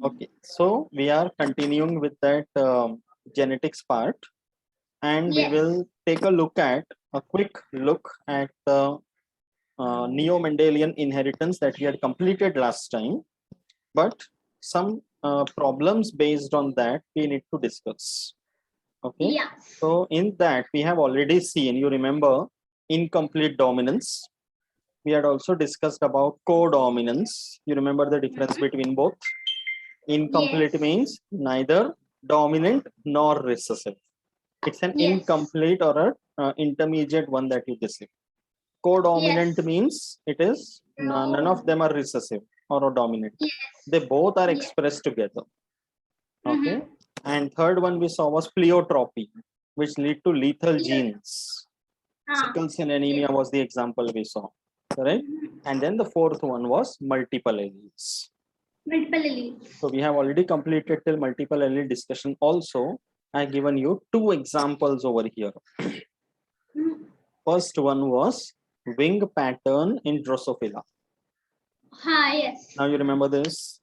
Okay, so we are continuing with that genetics part, and we will take a quick look at the neo-Mendelian inheritance that we had completed last time, but some problems based on that we need to discuss. Okay, Yes. so in that we have already seen, you remember, incomplete dominance. We had also discussed about codominance. You remember the difference between both? Incomplete Yes. means neither dominant nor recessive. It's an Yes. incomplete or a intermediate one that you receive. Codominant Yes. means it is none of them are recessive or dominant. Yes. They both are Yes. expressed together. Okay. And third one we saw was pleiotropy, which lead to lethal genes. Sickle cell anemia was the example we saw. Correct. And then the fourth one was multiple alleles. Multiple alleles. So we have already completed till multiple allele discussion. Also, I given you two examples over here. First one was wing pattern in Drosophila. Yes. Now you remember this?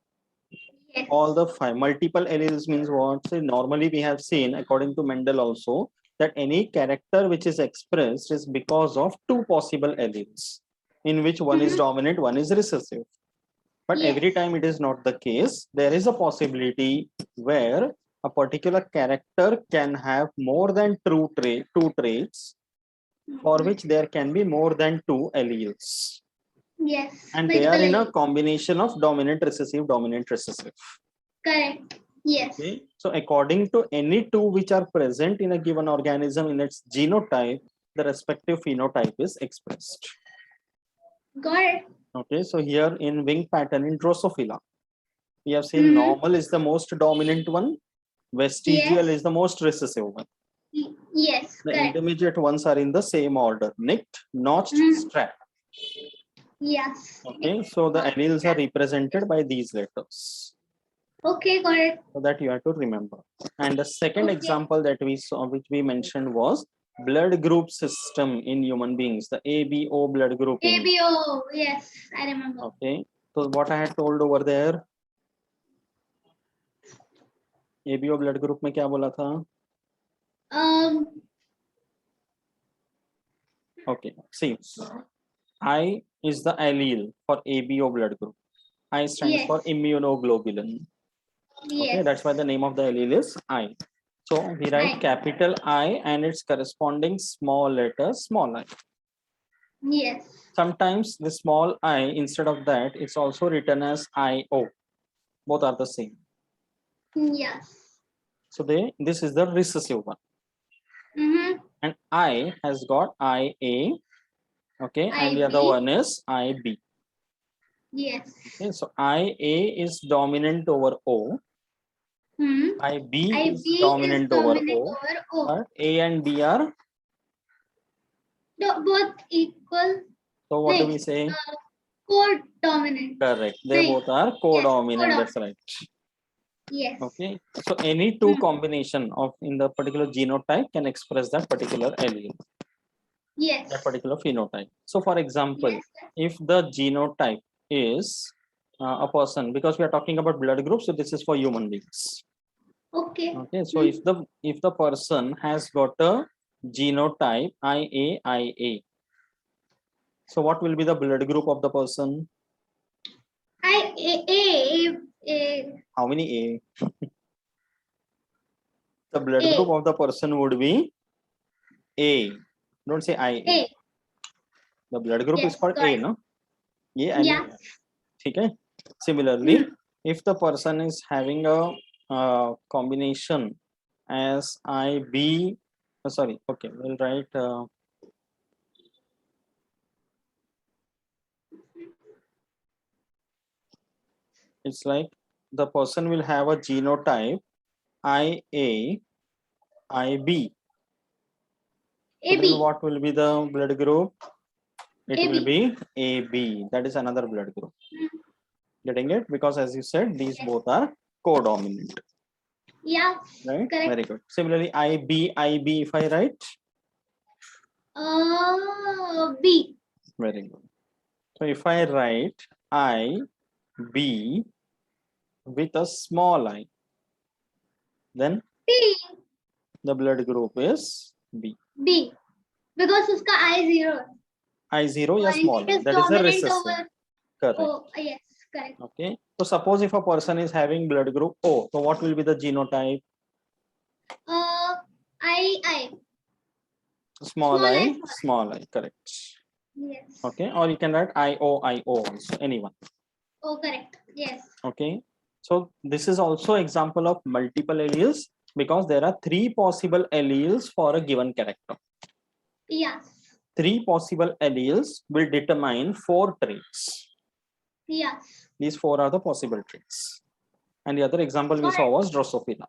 Yes. All the five multiple alleles means what? So normally we have seen, according to Mendel also, that any character which is expressed is because of two possible alleles, in which one is dominant, one is recessive. But every time it is not the case. There is a possibility where a particular character can have more than two traits, for which there can be more than two alleles. Yes. And they are in a combination of dominant, recessive, dominant, recessive. Correct. Yes. Okay. So according to any two which are present in a given organism in its genotype, the respective phenotype is expressed. Got it. Okay. So here in wing pattern in Drosophila, we have seen normal is the most dominant one, vestigial is the most recessive one. Yes. The correct. intermediate ones are in the same order: nicked, notched, strapped. Yes. Okay. So the alleles are represented by these letters. Okay, got it. So that you have to remember. And the second example that we saw, which we mentioned, was blood group system in human beings, the ABO blood grouping. ABO, yes, I remember. Okay. So what I had told over there, ABO blood group में क्या बोला था? Okay. See, I is the allele for ABO blood group. I stands for immunoglobulin. Okay, that's why the name of the allele is I. So we write capital I and its corresponding small letter small I. Yes. Sometimes the small I, instead of that, it's also written as IO. Both are the same. Yes. So this is the recessive one. And I has got IA. Okay, and the other one is IB. Yes. Okay, so IA is dominant over O. IB is dominant over O. But A and B are both equal. So what do we say? Co-dominant. Correct. They both are co-dominant. That's right. Yes. Okay. So any two combination of in the particular genotype can express that particular allele. Yes. That particular phenotype. So for example, if the genotype is a person, because we are talking about blood groups, so this is for human beings. Okay. Okay. So if the person has got a genotype IAIA, so what will be the blood group of the person? A. How many A? The blood group of the person would be A. Don't say IA. A. The blood group is called A, no? Yeah. Okay. Similarly, if the person is having a combination as IB, sorry, okay, we'll write it's like the person will have a genotype IA, IB. So then what will be the blood group? It will be AB. That is another blood group. Getting it? Because as you said, these both are co-dominant. Yeah. Right? Correct. Very good. Similarly, IB, if I write? B. Very good. So if I write I B with a small I, then B. the blood group is B. B. Because उसका I zero. I0 या And small it I, is that is a dominant recessive. over. Correct. Oh, yes, correct. Okay. So suppose if a person is having blood group O, so what will be the genotype? I. Small I, small I. Correct. Yes. Okay. Or you can write IO also, anyone. Oh, correct. Yes. Okay. So this is also example of multiple alleles because there are 3 possible alleles for a given character. Yes. 3 possible alleles will determine 4 traits. Yes. These 4 are the possible traits. And the other example we Got saw was Drosophila.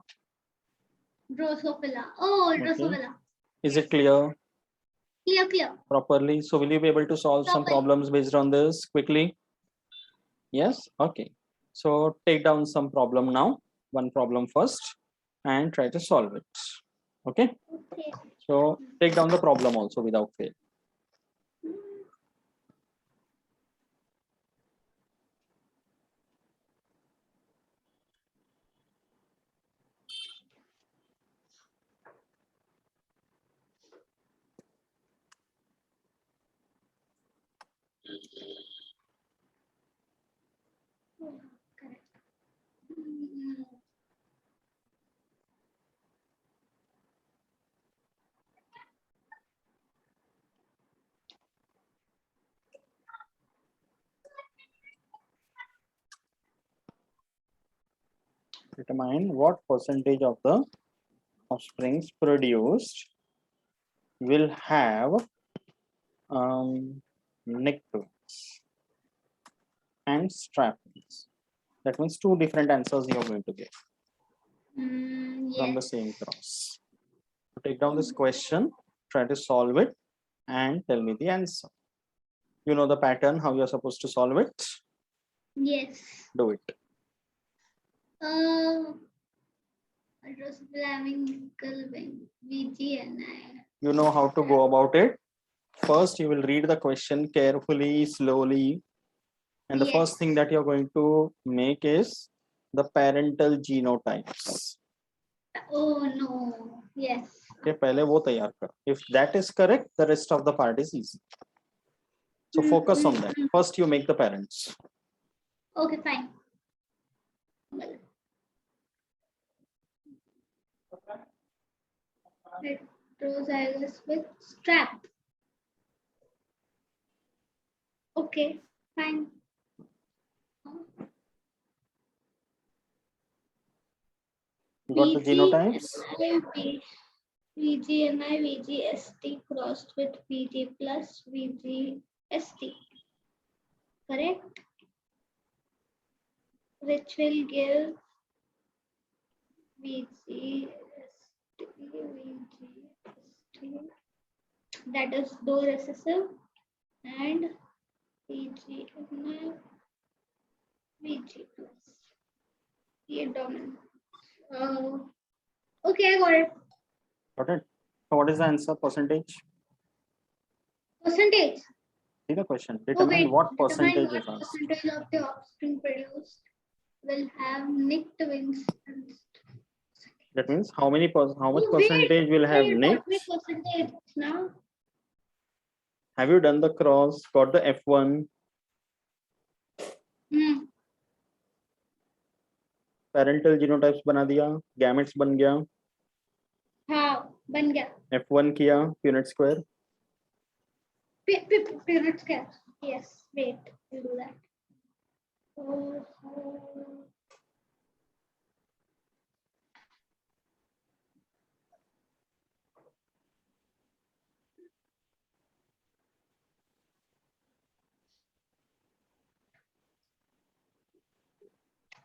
Drosophila. Oh, Okay. Drosophila. Is it clear Clear. properly? So will you be able to solve some Properly. problems based on this quickly? Yes? Okay. So take down some problem now. One problem first and try to solve it. Okay. Okay. So take down the problem also without fail. Oh, correct. Mm. Determine what percentage of the offsprings produced will have neck wings and strap wings. That means 2 different answers you are going to get from the Yes. same cross. So take down this question, try to solve it, and tell me the answer. You know the pattern, how you are supposed to solve it. Yes. Do it. Drosophila having nickel wing. VGNI. You know how to go about it. First, you will read the question carefully, slowly. And the first thing that you're going to make is the parental genotypes. Oh no. Yes. Okay, पहले वो तैयार कर. If that is correct, the rest of the part is easy. So focus on that. First, you make the parents. Okay, fine. Heterozygous with strap. Okay, fine. You got the genotypes? VGNI, VGST crossed with VG plus VGST. Correct? Which will give VGST, that is though recessive, and VGNI, VG plus. Yeah, dominant. Okay, I got it. Got it? So what is the answer percentage? Percentage. See the question. Determine what percentage is asked. Percentage of the offspring produced will have nicked wings. That means how much Oh, percentage will have nick? Percentage now. Have you done the cross? Got the F1? Parental genotypes बना दिया, gametes बन गया. हाँ, बन गया. F1 किया, Punnett square. Punnett square. Yes, wait, we'll do that.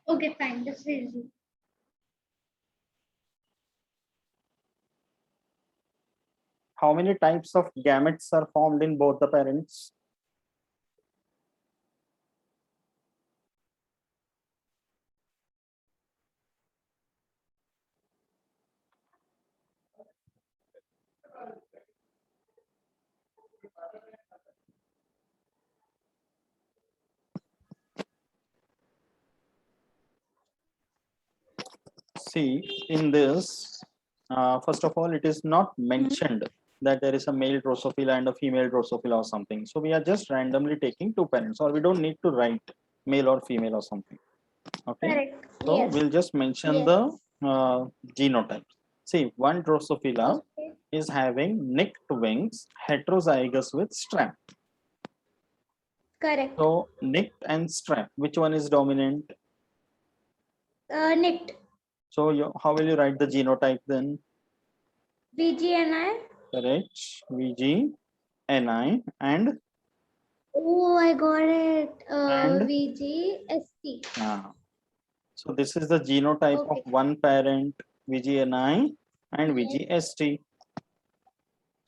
Okay, fine. This is easy. How many types of gametes are formed in both the parents? see in this, first of all, it is not mentioned that there is a male Drosophila and a female Drosophila or something. So we are just randomly taking two parents, or we don't need to write male or female or something. Okay. Correct. So Yes. we'll just mention Yes. the genotype. See, one Drosophila Okay. is having nicked wings, heterozygous with strap. Correct. So nicked and strap, which one is dominant? Nicked. So how will you write the genotype then? VGNI. Correct. VG, NI, and Oh, I got it. And? VGST. So this is the genotype Okay. of one parent, VGNI and Yes. VGST.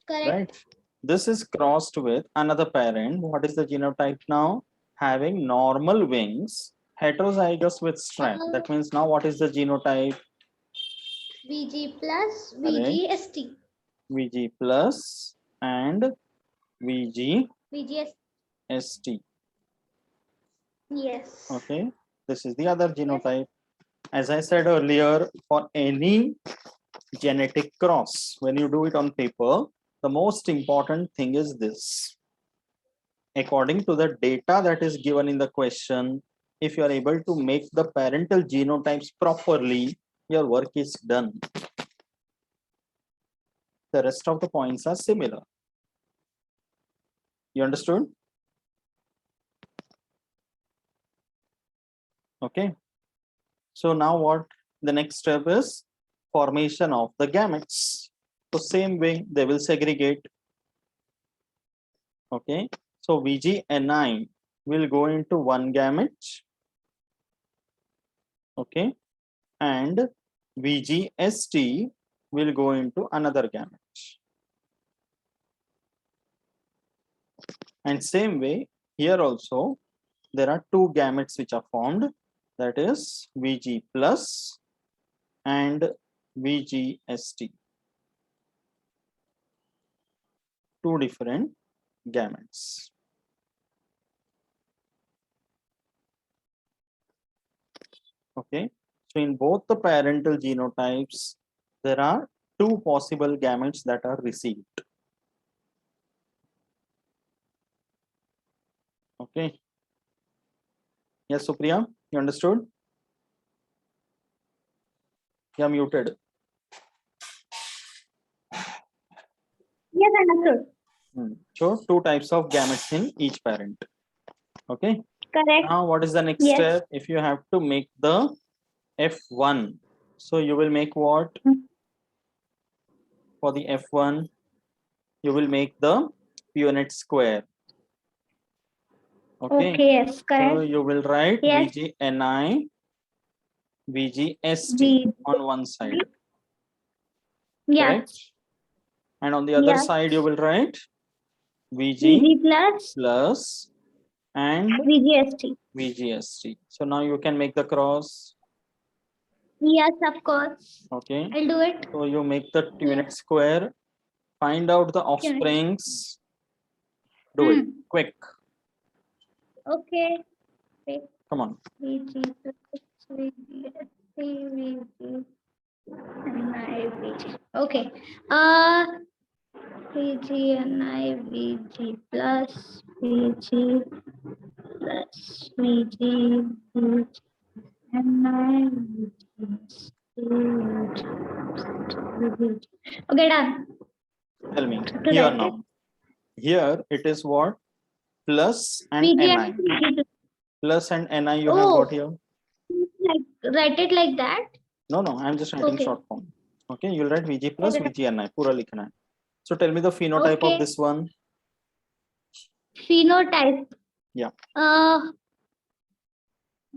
Correct. Right. This is crossed with another parent. What is the genotype now? Having normal wings, heterozygous with strap. That means now what is the genotype? VG plus VGST. VG plus and VGST. VGS. Yes. Okay. This is the other genotype. As I said earlier, for any genetic cross, when you do it on paper, the most important thing is this. According to the data that is given in the question, if you are able to make the parental genotypes properly, your work is done. The rest of the points are similar. You understood? Okay. So now what the next step is? Formation of the gametes. So same way they will segregate. Okay. So VGNI will go into one gamete. Okay. And VGST will go into another gamete. And same way here also there are two gametes which are formed, that is VG plus and VGST. Two different gametes. Okay, so in both the parental genotypes, there are two possible gametes that are received. Okay. Yes, Supriya, you understood? You are muted. Yes, understood. So two types of gametes in each parent. Okay. Correct. Now what is the next Yes. step? If you have to make the F1, so you will make what? For the F1, you will make the Punnett square. Okay. Okay, yes, correct. So you will write Yes. VGNI, VGST on one side. Yeah. Correct? And on the other Yeah. side, you will write VG VG plus plus and VGST. VGST. So now you can make the cross. Yes, of course. Okay. I'll do it. So you make the Punnett square, find out the offsprings. Do it quick. Okay. Wait. Come on. VG plus VGST, VG, and VG. Okay. VG and VG plus VG plus VG and Okay, done. Tell me. To Here write now. Here it is what? Plus and VG NI. and VG. Plus and NI you have Oh. got here. Like, write it like that. No, I'm just writing Okay. short form. Okay, you'll write VG plus Okay. VGNI. Pura likhna hai. So tell me the phenotype Okay. of this one. Phenotype. Yeah.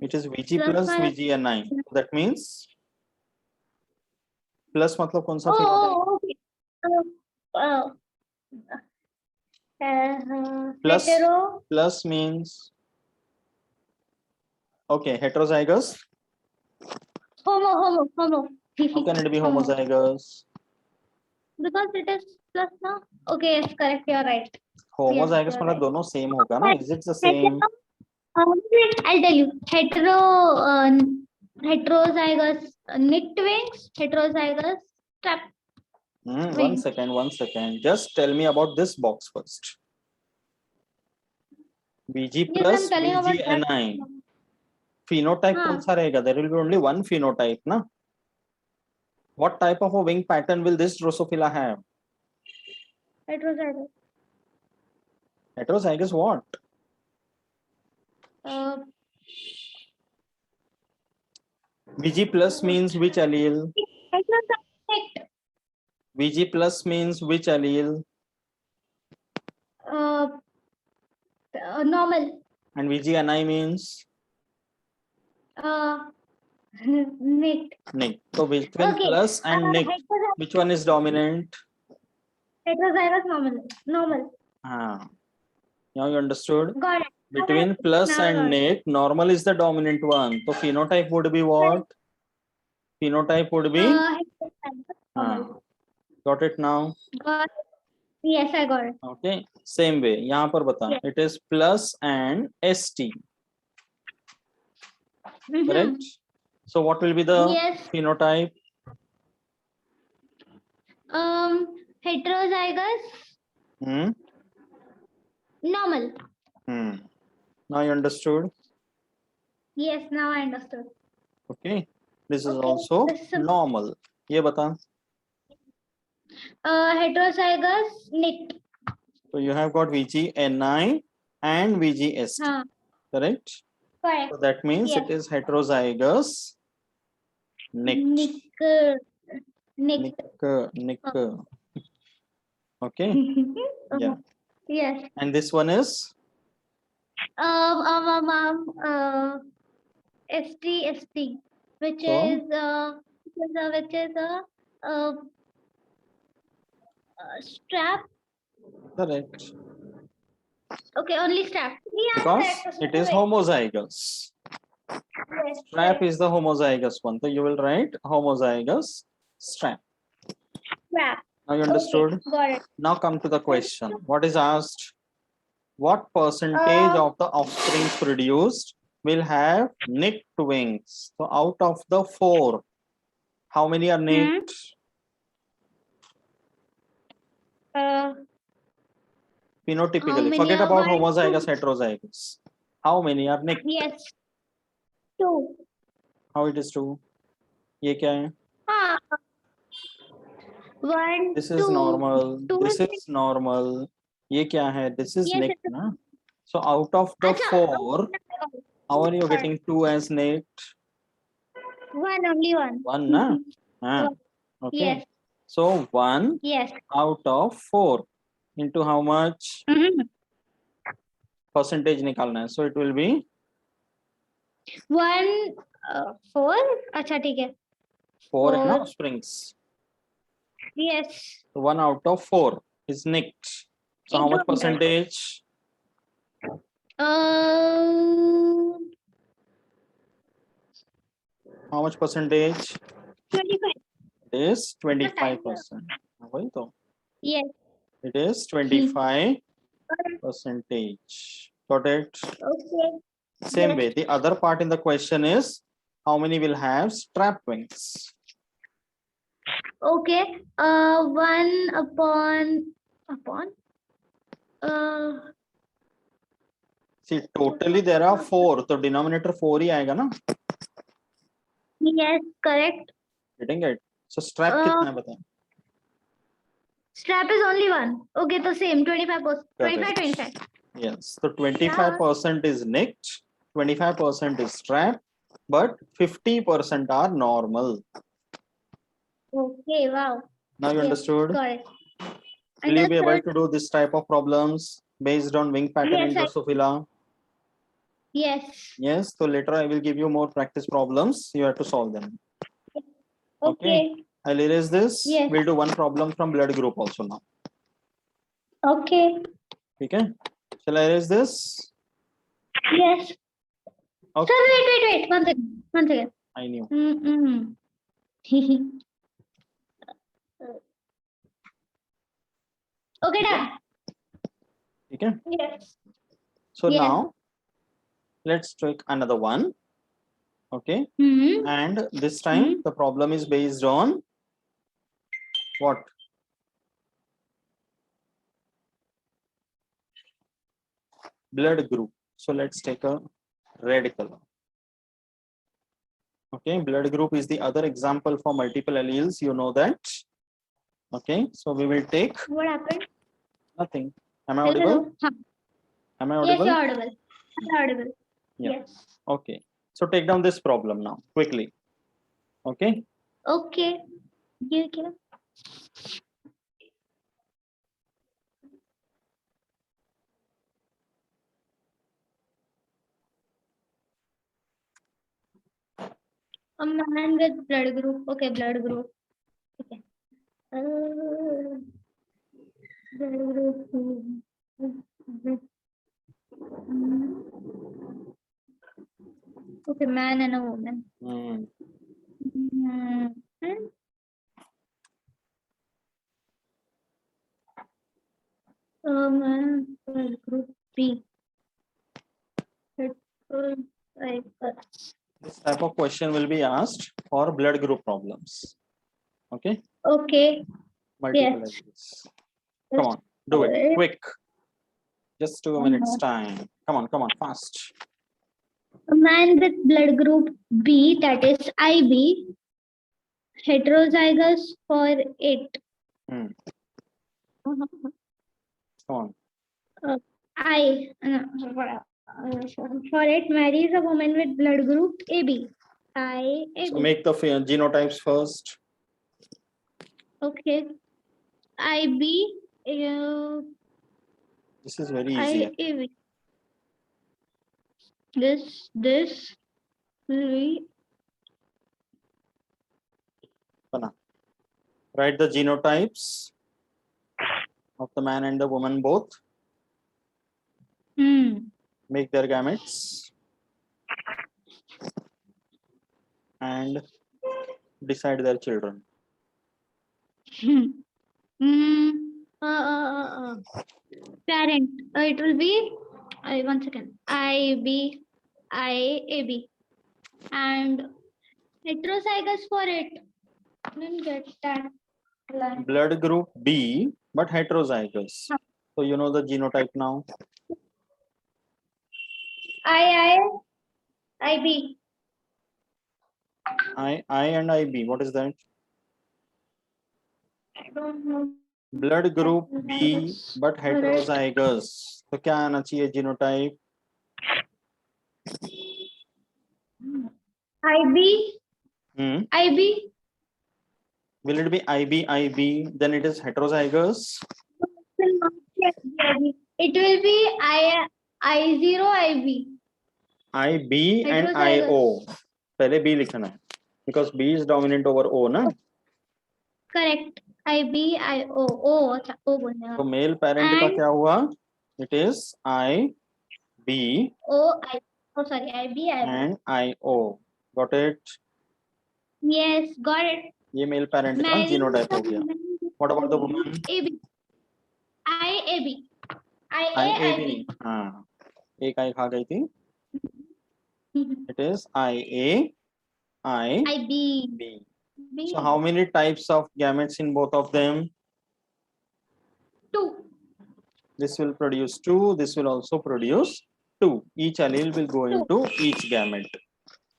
It is VG plus Plus VGNI. That means plus matlab kaun sa phenotype? Oh, okay. Plus. Hetero. Plus means okay, heterozygous. Homo. How can it be homozygous? Because it is plus now. Okay, yes, correct. You're right. Homozygous you're मतलब right. दोनों same होगा ना? Is it the same? I'll tell you. Heterozygous nicked wings, heterozygous, strap. One Wing. second. Just tell me about this box first. VG Yes, plus I'm telling about that. VGNI. Phenotype हाँ. कौन सा रहेगा? There will be only one phenotype, na? What type of a wing pattern will this Drosophila have? Heterozygous. Heterozygous what? VG plus means which allele? Heterozygous. VG plus means which allele? Normal. And VGNI means Nicked. nick. So between Okay. plus and nick, which one is dominant? Heterozygous normal. Ah. Now you understood? Got it. Between plus Now I got and it. nick, normal is the dominant one. So phenotype would be what? Phenotype would be? Heterozygous normal. Got it now? Got it. Yes, I got it. Okay. Same way. यहाँ पर बता. Yes. It is plus and ST. Correct? So what will be the Yes. phenotype? Heterozygous Hmm? normal. Now you understood? Yes, now I understood. Okay. This is Okay, also this is a- normal. ये बता. Heterozygous nicked. So you have got VGNI and VGST. हाँ, Correct? correct. So that means Yes. it is heterozygous nicked. Nicked. Nick. Okay. Yeah. Yes. And this one is? ST, which So? is strap. Correct. Okay, only strap. Yeah, Because correct. it is homozygous. Yes, Strap correct. is the homozygous one. So you will write homozygous strap. Strap. Now you understood? Okay, got it. Now come to the question. What is asked? What percentage of the offspring produced will have nicked wings? So out of the 4, how many are nicked? Phenotypically. Forget are about one, homozygous, heterozygous. How many are nicked? Yes. 2. How it is 2? ये क्या है? 1, This 2. is normal. 2 This is is normal. ये क्या है? This is Yes, nicked, it's na? So out of the Acha, 4, how are you getting 2 as nicked? 1, only 1. 1, na? Ah, okay. Yes. So 1 Yes. out of 4 into how much percentage निकालना है? So it will be 1, 4. अच्छा ठीक है. 4 है ना 4. springs. Yes. So 1 out of 4 is nicked. So how much percentage? How much percentage? 25. It is 25%. वही तो. Yes. It is 25%. Got it? Okay. Same Yes. way. The other part in the question is how many will have strap wings? Okay. 1 upon. See, totally there are 4. So denominator 4 ही आएगा ना? Yes, correct. Getting it? So strap कितना है बताएं? Strap is only 1. Okay, so same 25%. 25. Yes. So 25% is nicked, 25% is strap, but 50% are normal. Okay, wow. Now you understood? Got it. Will you be able to do this type of problems based on wing pattern in Yes, Drosophila? Yes. Yes. So later I will give you more practice problems. You have to solve them. Okay. I'll erase this. Yes. We'll do one problem from blood group also now. Okay. Okay. Shall I erase this? Yes. Okay. Sir, wait. One second. I knew. Okay, done. Okay. Yes. So Yes. now let's take another one. Okay, Hmm. and this time the problem is based on what? Blood group. So let's take a red color. Okay, blood group is the other example for multiple alleles. You know that. Okay, so we will take What happened? nothing. Am I Hello, audible? hello. Huh. Am I Yes, audible? you're audible. You're audible. Yeah. Yes. Okay. So take down this problem now quickly. Okay. Okay. Give. A man with blood group. Okay, blood group. Okay. Blood group. Okay, man and a woman. Hmm. Man, blood group B. Like, This type of question will be asked for blood group problems. Okay. okay. Multiple Yes. alleles. Come on, do it Alright. quick. Just 2 minutes time. Come on, fast. A man with blood group B, that is IB, heterozygous for it. Hmm. Come on. For it marries a woman with blood group AB. So make the genotypes first. Okay. IB. This is very easy. IAB. This will be Write the genotypes of the man and the woman both. Make their gametes and decide their children. Parent. It will be 1 second. IB, IAB, and heterozygous for it. Didn't get that. line. Blood group B, but heterozygous. So you know the genotype now. IB. I and IB. What is that? I don't know. Blood group B, but heterozygous. तो क्या आना चाहिए genotype? IB. IB. Will it be IB? Then it is heterozygous. It will be I0 IB. IB and IO. पहले B लिखना है because B is dominant over O ना. Correct. IB IO. O अच्छा O बोलने वाला. तो male parent का क्या हुआ? It is IB. O I. Oh sorry IB and IO. Got it? Yes, got it. ये male parent का genotype हो गया. What about the woman? AB. IAB. IAB. हाँ, एक I खा गई थी. It is IB. So how many types of gametes in both of them? 2. This will produce 2. This will also produce 2. Each allele will go into each gamete.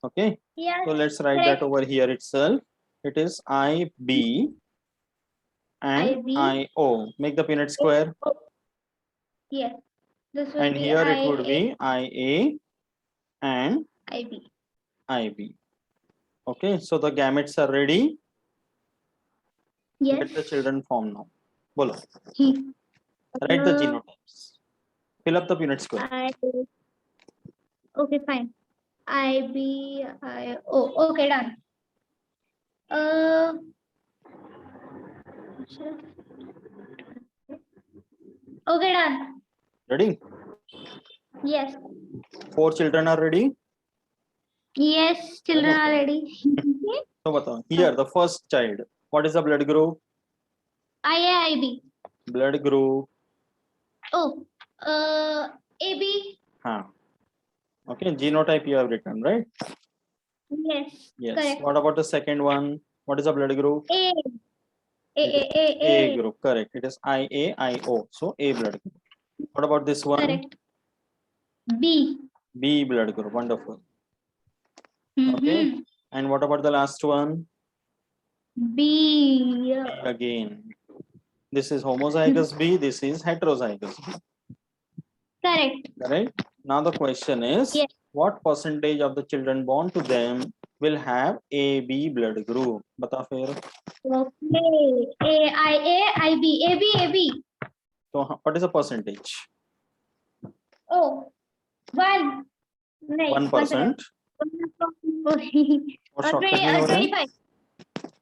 Okay. Yes. So let's write that over here itself. It is IB and IO. Make the Punnett square. Yes. This will And be here it would be IA and IB. Okay, so the gametes are ready. Yes. Let the children form now. Bolo. Write the genotypes. Fill up the Punnett square. Okay, fine. IB, IO. Okay, done. Okay, done. Ready? Yes. 4 children are ready. Yes, children are ready. So batao. Here, the first child. What is the blood group? IAIB. Blood group. Oh, AB. Okay, genotype you have written, right? Yes. Yes. Correct. What about the second one? What is the blood group? A. A group. Correct. It is IAIO. So A blood group. What about this one? Correct. B. B blood group. Wonderful. Okay. Mhm. And what about the last one? B. B again. This is homozygous B. This is heterozygous B. Correct. Correct. Now the question is, Yes. what percentage of the children born to them will have AB blood group? Bata fir. Okay. A B. So what is the percentage? Oh. 1. Right. 1%. What shortcut नहीं हो रहा है? 25.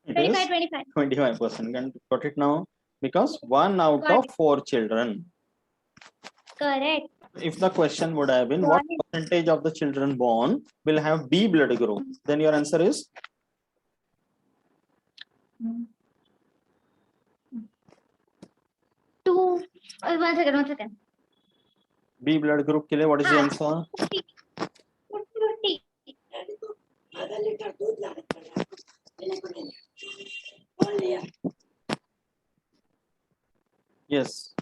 It is 25. 25%. Got it now? Because 1 out Got of 4 children. Correct. If the question would have been, Got what it. percentage of the children born will have B blood group? Then your answer is 2. 1 second. B blood group के लिए what is the answer? 50. 50. Yes,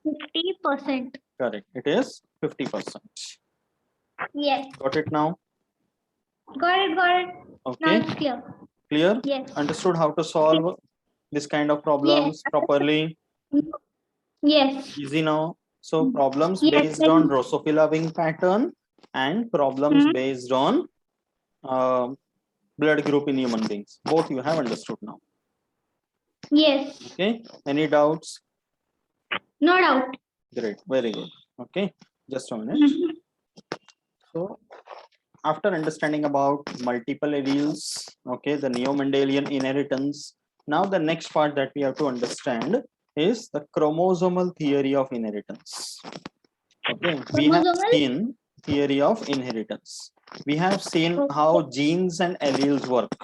50%. correct. It is 50%. Yes. Got it now? Got it. Now Okay, it's clear. clear? Yes. Understood how to solve this kind of problems properly? Yes. Easy now. So problems Yes. based on Drosophila wing pattern and problems Mhm. based on blood group in human beings. Both you have understood now. Yes. Okay. Any doubts? No doubt. Great. Very good. Okay. Just a minute. Mhm. So after understanding about multiple alleles, okay, the neo-Mendelian inheritance, now the next part that we have to understand is the chromosomal theory of inheritance. Okay, we have Chromosomal? seen theory of inheritance. We have seen how genes and alleles work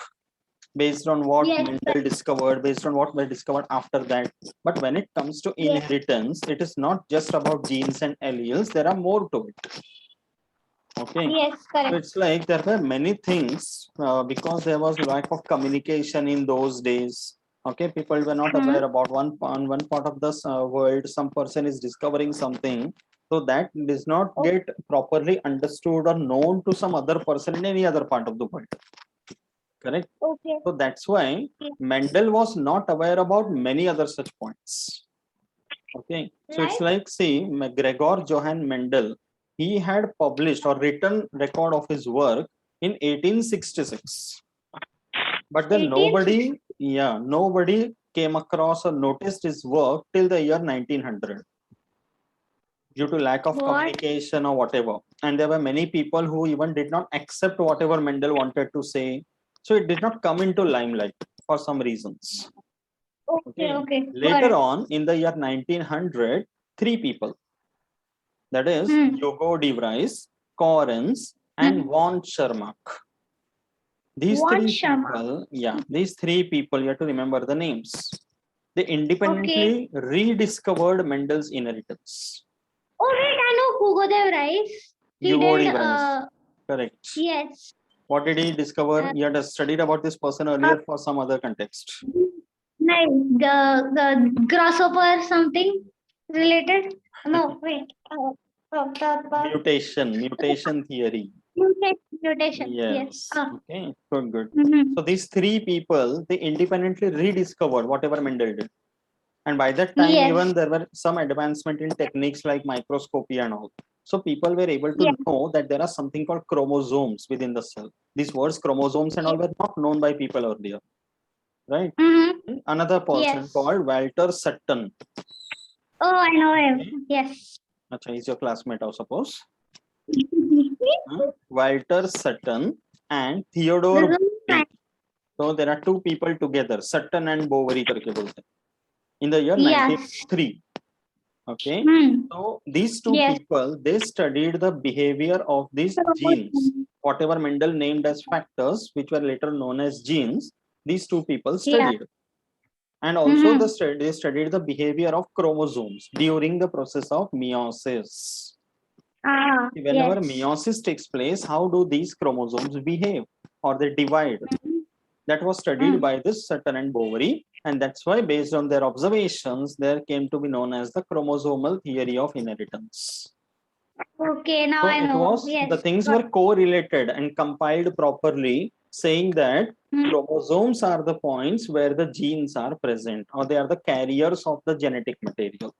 based on what Yes. Mendel discovered, based on what were discovered after that. But when it comes to Yes. inheritance, it is not just about genes and alleles, there are more to it. Okay. Yes, So correct. it's like there were many things because there was lack of communication in those days. Okay, people were not aware about one part of the world. Some person is discovering something, so that does not get properly understood or known to some other person in any other part of the world. Correct. Okay. So that's why Mendel was not aware about many other such points. Okay, so it's like, see, Gregor Johann Mendel, he had published or written record of his work in 1866. But then nobody came across or noticed his work till the year 1900 due to lack of communication or whatever. And there were many people who even did not accept whatever Mendel wanted to say. So it did not come into limelight for some reasons. Okay. Later on, in the year 1900, 3 people, that is Hugo de Vries, Correns, and von Schermach. These three people, you have to remember the names. They independently rediscovered Mendel's inheritance. Oh wait, I know Hugo de Vries. Hugo de Vries. Correct. Yes. What did he discover? He had studied about this person earlier for some other context. Like the grasshopper something related? No, wait. Mutation theory. Mutation. Yes. Okay. Good. Mhm. So these 3 people, they independently rediscovered whatever Mendel did. And by that time, even there were some advancement in techniques like microscopy and all. So people were able to know that there are something called chromosomes within the cell. These words, chromosomes and all, were not known by people earlier. Right? Another person called Walter Sutton. Oh, I know him. Yes. Achha, he's your classmate, I suppose. Walter Sutton and Theodore Boveri. So there are 2 people together, Sutton and Boveri karke bolte. In the year 1903. Okay. So these 2 people, they studied the behavior of these genes, whatever Mendel named as factors, which were later known as genes. These 2 people studied. And also they studied the behavior of chromosomes during the process of meiosis. Whenever meiosis takes place, how do these chromosomes behave? or they divide. That was studied Mm. by this Sutton and Boveri, and that's why, based on their observations, there came to be known as the chromosomal theory of inheritance. Okay, now So I it know. was Yes. the things got were correlated and compiled properly, saying that Mm. chromosomes are the points where the genes are present, or they are the carriers of the genetic material.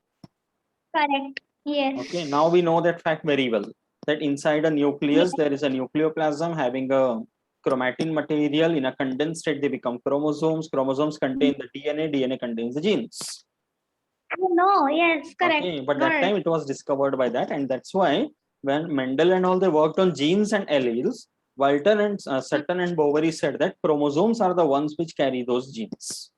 Correct. Yes. Okay, now we know that fact very well, that inside a nucleus there is a nucleoplasm having a chromatin material. In a condensed state they become chromosomes. Chromosomes contain the DNA, DNA contains the genes. No, yes, correct. Okay, but Got that it. time it was discovered by that, and that's why when Mendel and all they worked on genes and alleles, Walter and Sutton and Boveri said that chromosomes are the ones which carry those genes.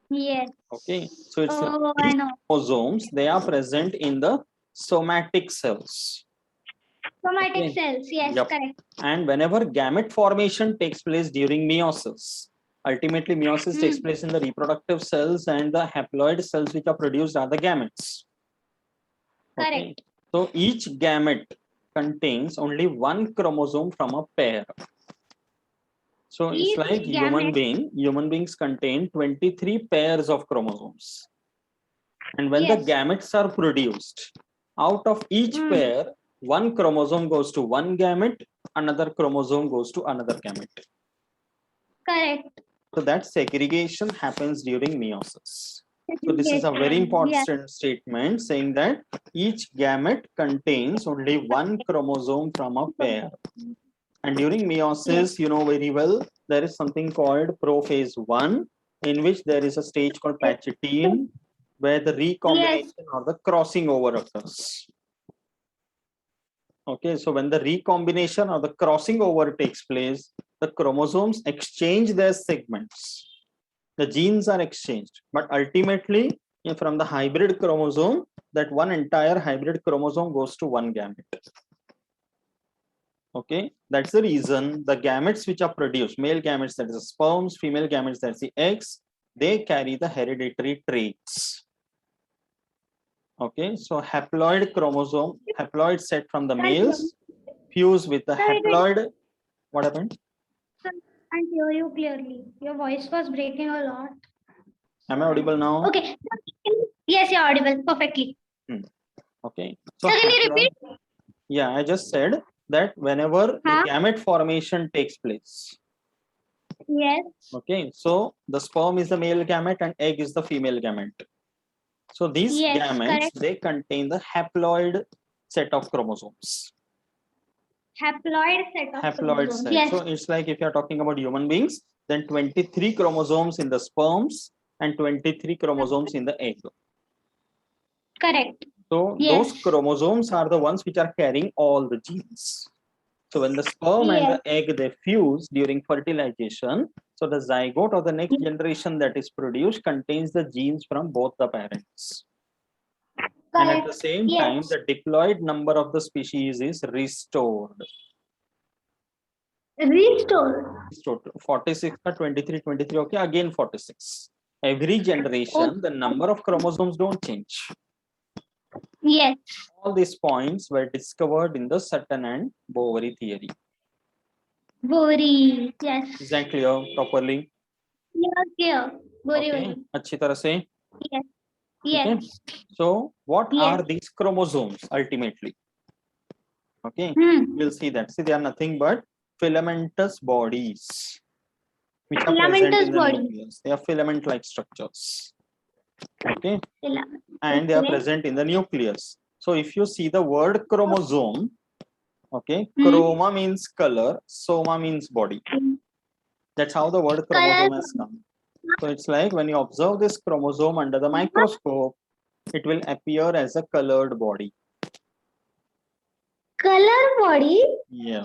Yes. Okay, so it's Oh, these I know. chromosomes, they are present in the somatic cells. Somatic Okay. cells. Yes, Yep. correct. And whenever gamete formation takes place during meiosis, ultimately meiosis takes Mm. place in the reproductive cells, and the haploid cells which are produced are the gametes. Okay. Correct. So each gamete contains only one chromosome from a pair. So it's Each like human gamete. beings contain 23 pairs of chromosomes. And when the Yes. gametes are produced, out of each Mm. pair, one chromosome goes to one gamete, another chromosome goes to another gamete. Correct. So that segregation happens during meiosis. So this is a very important Yes. statement, saying that each gamete contains only one chromosome from a pair. And during meiosis, you know very well, there is something called prophase 1, in which there is a stage called Pachytene, where the recombination or the crossing over occurs. Okay, so when the recombination or the crossing over takes place, the chromosomes exchange their segments. The genes are exchanged, but ultimately, from the hybrid chromosome, that one entire hybrid chromosome goes to one gamete. Okay, that's the reason the gametes which are produced, male gametes, that is the sperms, female gametes, that's the eggs, they carry the hereditary traits. Okay, so haploid chromosome, haploid set from the males fuse with the haploid. What happened? I can't hear you clearly. Your voice was breaking a lot. Am I audible now? Okay. Yes, you're audible perfectly. Okay, so So can you haploid, repeat? yeah, I just said that whenever the Huh? gamete formation takes place, Yes. okay, so the sperm is the male gamete and egg is the female gamete. So these Yes, gametes, correct. they contain the haploid set of chromosomes. Haploid set of Haploid chromosomes. set. Yes. So it's like if you're talking about human beings, then 23 chromosomes in the sperms and 23 chromosomes in the egg. Correct. So Yes. those chromosomes are the ones which are carrying all the genes. So when the sperm and the egg, they fuse during fertilization, so the zygote or the next generation that is produced contains the genes from both the parents. And at the same time, the diploid number of the species is restored. Restored. 46 or 23, 23, okay, again 46. Every generation, the number of chromosomes don't change. Yes. All these points were discovered in the Sutton and Boveri theory. Bori. Yes. Is that clear properly? Yes, clear. Bori. Okay, अच्छी तरह से. Yes. Okay. Yes. So what Yes. are these chromosomes ultimately? Okay, we'll see that. See, they are nothing but filamentous bodies which are present in the nucleus. They are filament-like structures. Okay, and they are present in the nucleus. So if you see the word chromosome, okay, chroma means color, soma means body. That's how the word chromosome has come. So it's like when you observe this chromosome under the microscope, it will appear as a colored body. Color body? Yeah.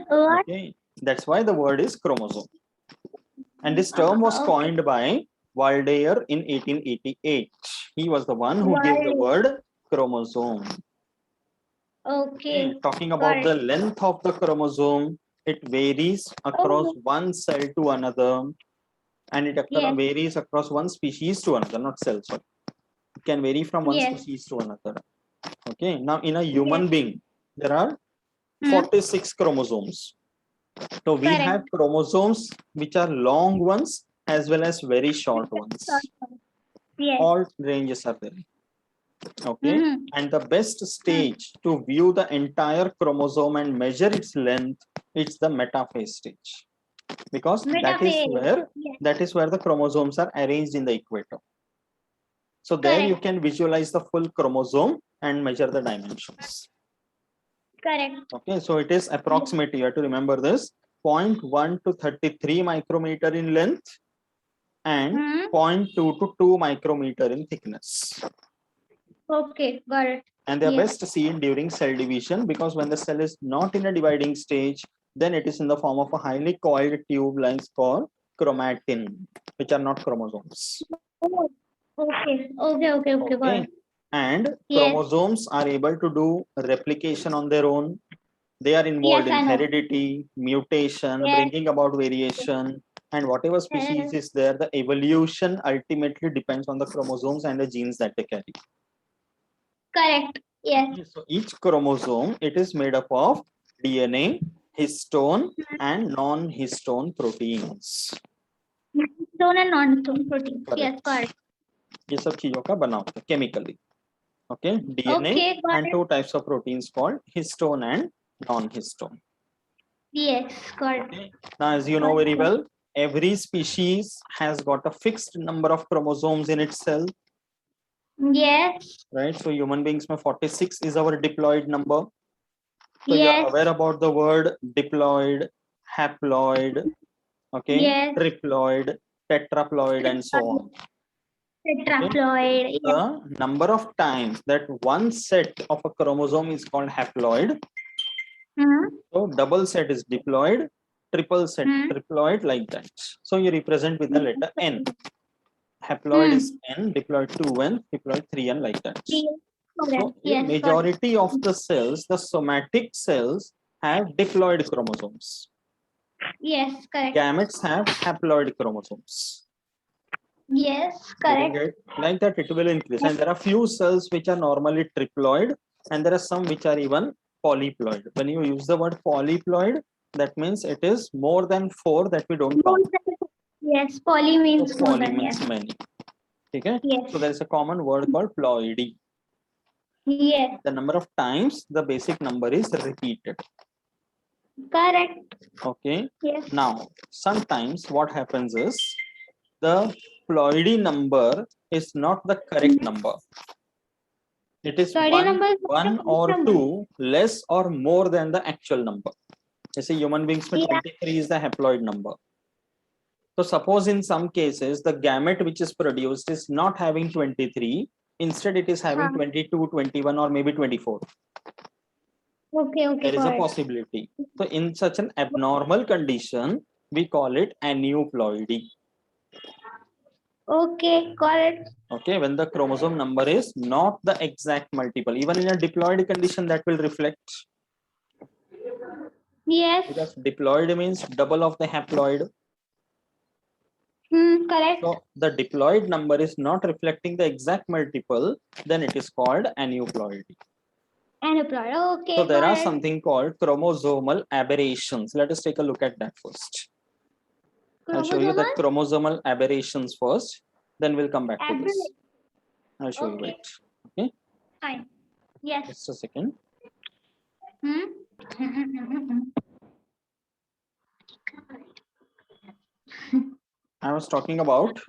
What? Okay, that's why the word is chromosome. And this term was coined by Waldeyer in 1888. He was the one who gave the word chromosome. Okay. Talking about the length of the chromosome, it varies across one cell to another, and it varies across one species to another, not cell, sorry. It can vary from one species to another. Okay, now in a human being, there are 46 chromosomes. So we Correct. have chromosomes which are long ones as well as very short ones. Yes. All ranges are there. Okay. Mhm. And the best stage to view the entire chromosome and measure its length, it's the metaphase stage. Because Metaphase. Yes. that is where the chromosomes are arranged in the equator. So there you Correct. can visualize the full chromosome and measure the dimensions. Correct. Okay, so it is approximately, you have to remember this, 0.1 to 33 micrometer in length and Mhm. 0.2 to 2 micrometer in thickness. Okay, got it. And they are Yes. best seen during cell division, because when the cell is not in a dividing stage, then it is in the form of a highly coiled tube lines called chromatin, which are not chromosomes. Oh, okay. Got Okay. it. And Yes. chromosomes are able to do replication on their own. They are involved Yes, in I know. heredity, mutation, Yes. bringing about variation, and whatever species is there, the evolution ultimately depends on the chromosomes and the genes that they carry. Correct. Yes. So each chromosome, it is made up of DNA, histone, and non-histone proteins. Stone and non-stone proteins. Yes, Correct. got it. ये सब चीजों का बना होता है chemically. Okay, DNA Okay, got and it. two types of proteins called histone and non-histone. Yes, got it. Okay. Now, as you know very well, every species has got a fixed number of chromosomes in its cell, Yes. right? So human beings, 46 is our diploid number. So you are Yes. aware about the word diploid, haploid, okay, Yes. triploid, tetraploid, and so on. Tetraploid. Yes. The number of times that one set of a chromosome is called haploid. Mhm. So double set is diploid, triple set triploid, like that. So you represent with the letter N. Haploid is N, diploid 2N, diploid 3N, like that. Yes. So Yes, got it. majority of the cells, the somatic cells, have diploid chromosomes. Yes, correct. Gametes have haploid chromosomes. Yes, Getting correct. it? Like that, it will increase. And there are few cells which are normally triploid, and there are some which are even polyploid. When you use the word polyploid, that means it is more than 4 that we don't count. Yes, poly So means more poly than means yes. many. Okay? Yes. So there is a common word called ploidy. Yes, The number of times the basic number is repeated. correct. Okay. Yes. Now, sometimes what happens is the ploidy number is not the correct number. It is Ploidy number is not one the or number. two less or more than the actual number. Say human beings में Yeah. 23 is the haploid number. So suppose in some cases the gamete which is produced is not having 23, instead it is having 22, 21, or maybe 24. Okay, There is a got it. possibility. So in such an abnormal condition, we call it aneuploidy. Okay, got it. Okay, when the chromosome number is not the exact multiple, even in a diploid condition, that will reflect. Yes. Because diploid means double of the haploid. Correct. So the diploid number is not reflecting the exact multiple, then it is called aneuploidy. Aneuploid. Okay, So there got are it. something called chromosomal aberrations. Let us take a look at that first. I'll show you the chromosomal aberrations first, then we'll come back to this. I'll show you Okay. it. Okay, Fine. Yes. just a second. I was talking about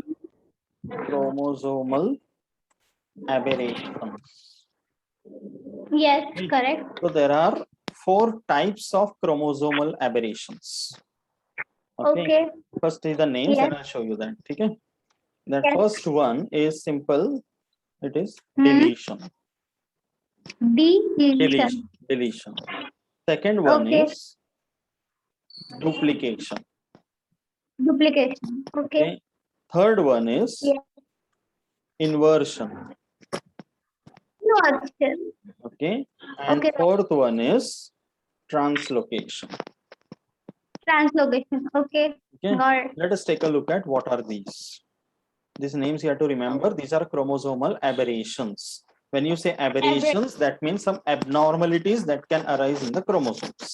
chromosomal aberrations. Yes, correct. So there are 4 types of chromosomal aberrations. Okay. First is the names, Yes. and I'll show you that. Okay. The Yes. first one is simple. It is deletion. Deletion. Deletion. Second one Okay. is duplication. Duplication. Okay. Third one is Yes. inversion. Inversion. Okay. And Okay. fourth one is translocation. Translocation. Okay. Okay. Got it. Let us take a look at what are these. These names you have to remember. These are chromosomal aberrations. When you say aberrations, that means some abnormalities that can arise in the chromosomes.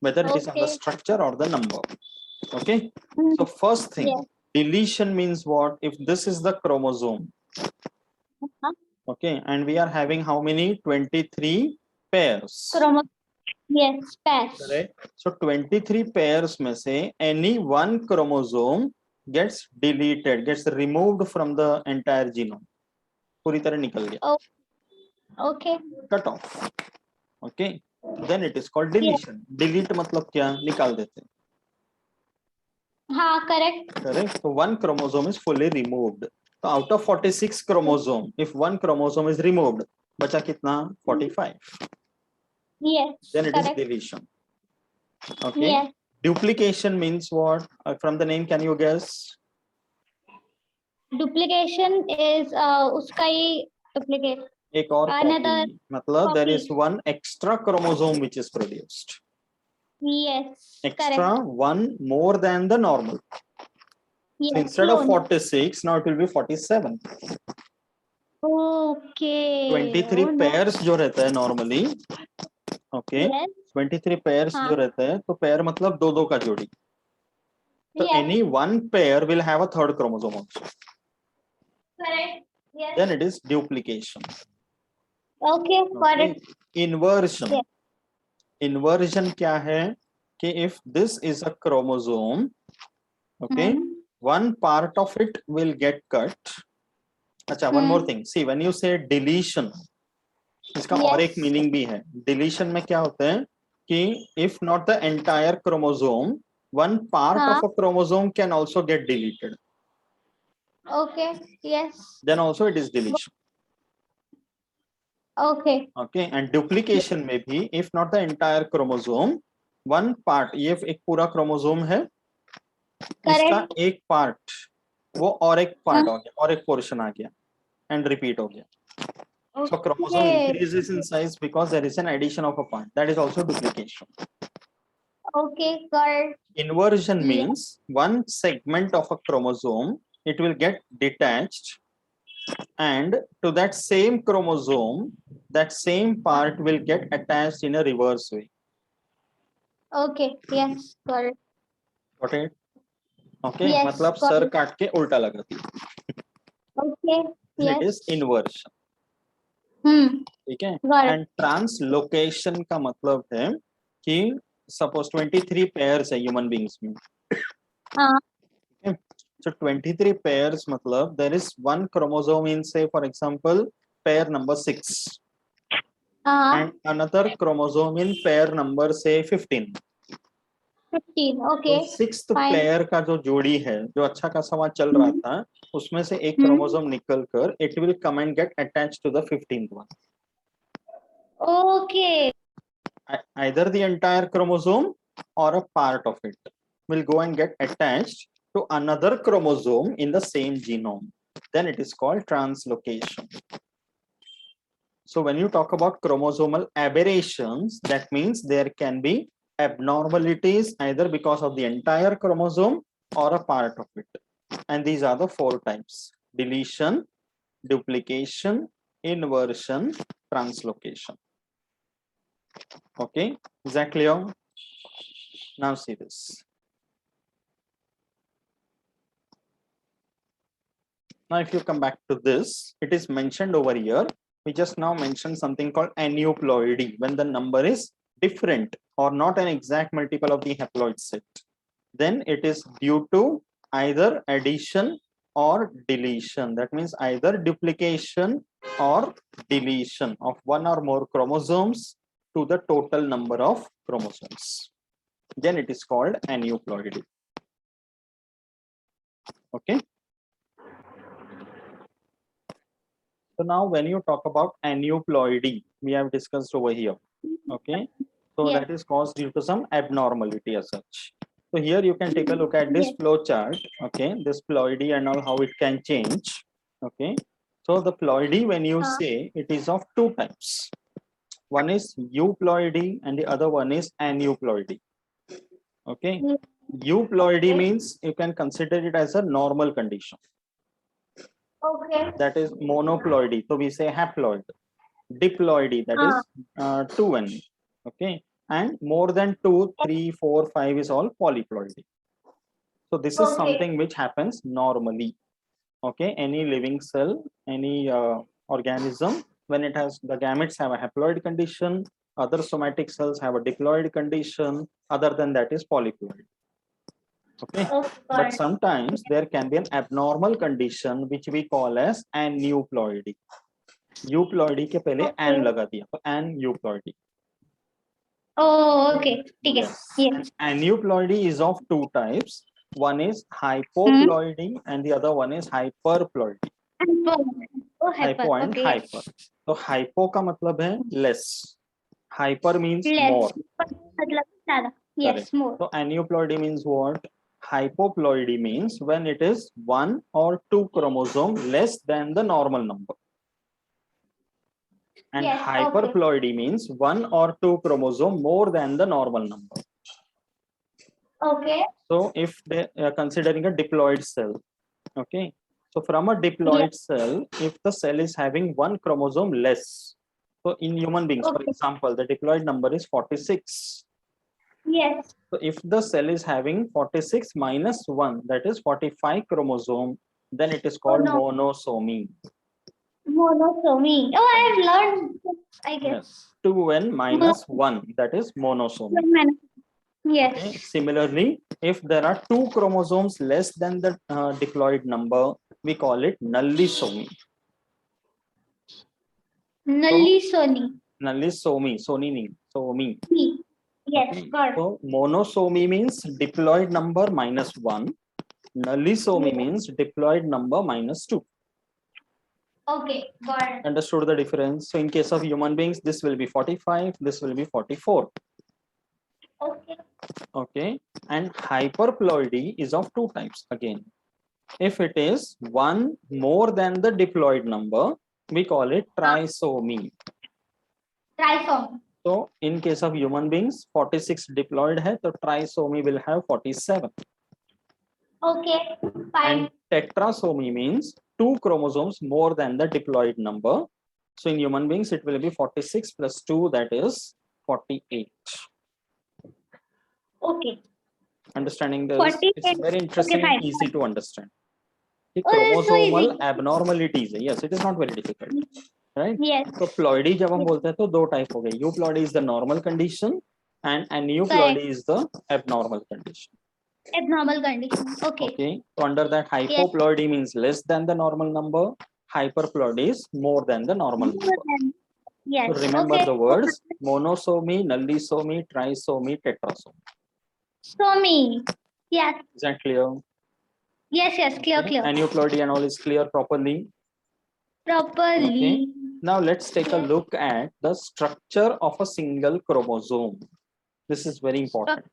whether it is on the Okay. structure or the number. Okay. Mm, So first thing, Yes. deletion means what? If this is the chromosome, Uh-huh. okay, and we are having how many? 23 pairs. Chromo. Yes. Pass. Correct. So 23 pairs में से any one chromosome gets deleted, gets removed from the entire genome. पूरी तरह निकल गया. Oh. Okay. Cut off. Okay. Then it is called Yes. deletion. Delete मतलब क्या? निकाल देते. हाँ. Correct. Correct. So one chromosome is fully removed. So out of 46 chromosome, if one chromosome is removed, बचा कितना? 45. Yes. Then it is Correct. deletion. Okay. Yes. Duplication means what? From the name, can you guess? Duplication is उसका ही duplicate. एक और Another copy. मतलब there copy. is one extra chromosome which is produced. Yes. Extra Correct. one more than the normal. Yes. So instead of Clone. 46, now it will be 47. Okay. 23 Oh, no. pairs जो रहता है normally. Okay. Yes. 23 pairs हाँ. जो रहता है, तो pair मतलब दो दो का जोड़ी. So Yes. any one pair will have a third chromosome also. Correct. Yes. Then it is duplication. Okay. Got Okay. it. Inversion. Yes. Inversion क्या है? कि if this is a chromosome, okay, one part of it will get cut. अच्छा, one more thing. See, when you say deletion, इसका और एक Yes. meaning भी है. Deletion में क्या होता है कि if not the entire chromosome, one part हाँ. of a chromosome can also get deleted. Okay. Yes. Then also it is deletion. Okay. Okay, and duplication में भी if not the entire chromosome, one part, ये एक पूरा chromosome है, इसका Correct. एक part वो और एक part हाँ. हो गया और एक portion आ गया and repeat हो गया. So chromosome Okay. increases in size because there is an addition of a part. That is also duplication. Okay. Got it. Inversion Yeah. means one segment of a chromosome, it will get detached, and to that same chromosome, that same part will get attached in a reverse way. Okay. Yes. Got it. Got it? Okay. Yes. मतलब got sir it. काट के उल्टा लगाती है. Okay. It is Yes. inversion. ठीक है. Got it. And translocation का मतलब है कि suppose 23 pairs है human beings में. हाँ. Okay. So 23 pairs मतलब there is one chromosome in, say for example pair number 6 हाँ. and another chromosome in pair number say 15. 15. तो Okay. Sixth Fine. पेयर का जो जोड़ी है जो अच्छा खासा वहां चल रहा था उसमें से एक क्रोमोसोम निकल कर it will come and get attached to the 15th one. Okay. Either the entire chromosome or a part of it will go and get attached to another chromosome in the same genome. Then it is called translocation. So when you talk about chromosomal aberrations, that means there can be abnormalities either because of the entire chromosome or a part of it. And these are the 4 types: deletion, duplication, inversion, translocation. Okay, is that clear? Now see this. Now if you come back to this, it is mentioned over here. We just now mentioned something called aneuploidy, when the number is different or not an exact multiple of the haploid set. Then it is due to either addition or deletion. That means either duplication or deletion of one or more chromosomes to the total number of chromosomes. Then it is called aneuploidy. Okay. So now when you talk about aneuploidy, we have discussed over here. Okay. So Yes. that is caused due to some abnormality as such. So here you can take a look at this Yes. flow chart. Okay. This ploidy and all how it can change. Okay. So the ploidy, when you say, it is of 2 types. One is euploidy and the other one is aneuploidy. Okay. Yes. Euploidy Okay. means you can consider it as a normal condition. Okay. That is monoploidy. So we say haploid. Diploidy, that is 2N. Okay. and more than 2, 3, 4, 5 is all polyploidy. So this is Okay. something which happens normally. Okay, any living cell, any organism, when it has the gametes have a haploid condition, other somatic cells have a diploid condition, other than that is polyploid. Okay, Okay, got but it. sometimes there can be an abnormal condition which we call as aneuploidy. Euploidy के पहले an Okay. लगा दिया, तो aneuploidy. Oh, okay. ठीक है. Yes. Yes. Aneuploidy is of two types. One is hypoploidy and the other one is hyperploidy. Hyper. Oh, hyper. Hypo and Okay. hyper. तो hypo का मतलब है less. Hyper means more. Less. मतलब ज़्यादा. Yes, Correct. more. So aneuploidy means what? Hypoploidy means when it is 1 or 2 chromosome less than the normal number. And Yes, okay. hyperploidy means 1 or 2 chromosome more than the normal number. Okay. So if they are considering a diploid cell, okay. So from a diploid cell, if the cell is having 1 chromosome less, so in human beings, for Okay. example, the diploid number is 46. Yes. So if the cell is having 46 minus 1, that is 45 chromosome, then it is called no. monosomy. Monosomy. Oh, I have learned this, I guess. Yes. 2n minus 1, that is monosomy. Yes. Okay. Similarly, if there are 2 chromosomes less than the diploid number, we call it nullisomy. Nullisomy. Nullisomy, somy. Yes, Okay. got it. So monosomy means diploid number minus 1. Nullisomy Yes. means diploid number minus 2. Okay, got it. Understood the difference? So in case of human beings, this will be 45, this will be 44. Okay. Okay. And hyperploidy is of two types again. If it is 1 more than the diploid number, we call it trisomy. Trisomy. So in case of human beings, 46 diploid hai, so trisomy will have 47. Okay, fine. And tetrasomy means 2 chromosomes more than the diploid number. So in human beings, it will be 46 plus 2, that is 48. Okay. Understanding this, 48. it's very interesting Okay, and fine. easy to understand. The Oh, that's so chromosomal easy. abnormalities, yes, it is not very difficult, right? Yes. So ploidy जब हम बोलते हैं तो दो type हो गए. Euploidy is the normal condition and aneuploidy Correct. is the abnormal condition. Abnormal condition. Okay. Okay. So under that, hypoploidy means less than the normal number. Hyperploidy is more than the normal number. Yes. So remember Okay. the words monosomy, nullisomy, trisomy, tetrasomy. Somy. Yes. Is that clear? Yes, yes, clear, Okay. clear. Aneuploidy and all is clear properly. Properly. Okay. Now let's take a Yes. look at the structure of a single chromosome. This is very important.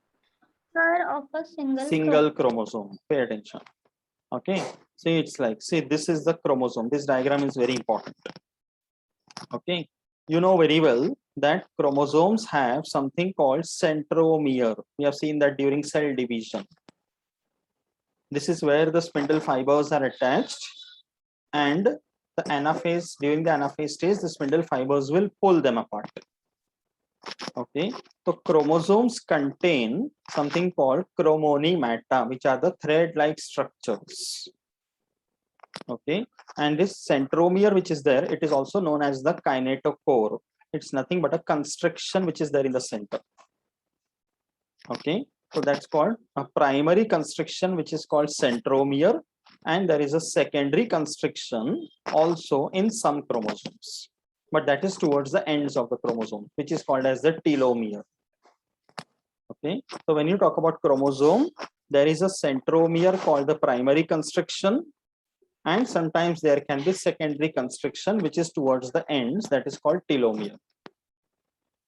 Structure of a Single chromosome. Pay attention. Okay. See, it's like, see, this is the chromosome. This diagram is very important. Okay. You know very well that chromosomes have something called centromere. We have seen that during cell division. This is where the spindle fibers are attached, and the anaphase, during the anaphase stage, the spindle fibers will pull them apart. Okay, so chromosomes contain something called chromonematta, which are the thread-like structures. Okay, and this centromere which is there, it is also known as the kinetochore. It's nothing but a constriction which is there in the center. Okay, so that's called a primary constriction which is called centromere, and there is a secondary constriction also in some chromosomes, but that is towards the ends of the chromosome, which is called as the telomere. Okay, so when you talk about chromosome, there is a centromere called the primary constriction, and sometimes there can be secondary constriction which is towards the ends, that is called telomere.